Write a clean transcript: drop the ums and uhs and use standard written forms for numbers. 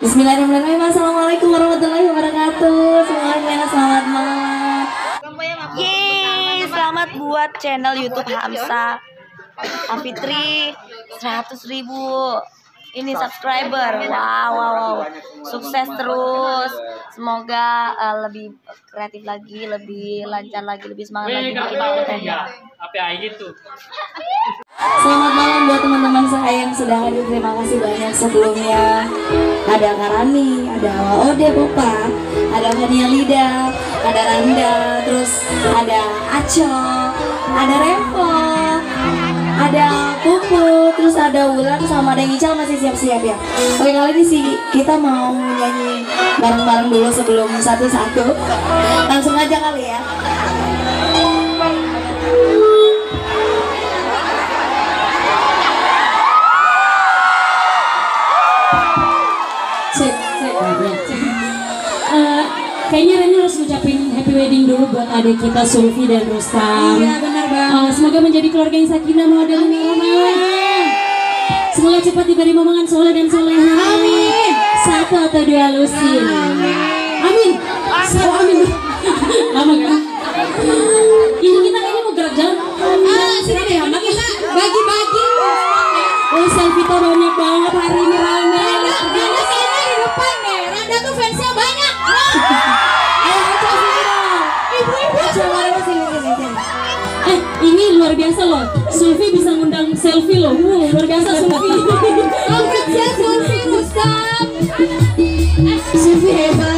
Bismillahirrahmanirrahim. Assalamualaikum warahmatullahi wabarakatuh. Semuanya selamat malam. Yeay, selamat buat channel YouTube Hamsa Afitri 100.000 ini subscriber. Wow. Sukses terus. Semoga lebih kreatif lagi, lebih lancar lagi, lebih semangat lagi bikin kontennya. Apa gitu? Selamat malam buat teman-teman saya yang sudah hadir. Terima kasih banyak sebelumnya. Ada Karani, ada Ode Popa, ada Fania Lida, ada Randa, terus ada Aco, ada Revo, ada Pupu, terus ada Wulan sama ada Ical masih siap-siap ya. Oke, kali ini sih kita mau nyanyi bareng-bareng dulu sebelum satu-satu. Langsung aja kali ya. Kayaknya Reni harus ngucapin happy wedding dulu buat adik kita Sulfi dan Rustam. Iya benar banget. Semoga menjadi keluarga yang sakinah mawaddah warahmah. Semoga cepat diberi momongan soleh dan soleha. Amin. Satu atau dua lusin. Amin. Amin. Lama kan? Ini kita kayaknya mau gerak jalan. Sini deh, anak kita bagi-bagi. Oh, selfie tuh banyak banget hari ini rame. Randa sini di depan nih. Randa tuh fansnya banyak. Ibu-ibu coba sini. Ini luar biasa loh. Sulfi bisa ngundang selfie loh. Luar biasa Sulfi. Congrats ya Sulfi Rustam. Sulfi hebat.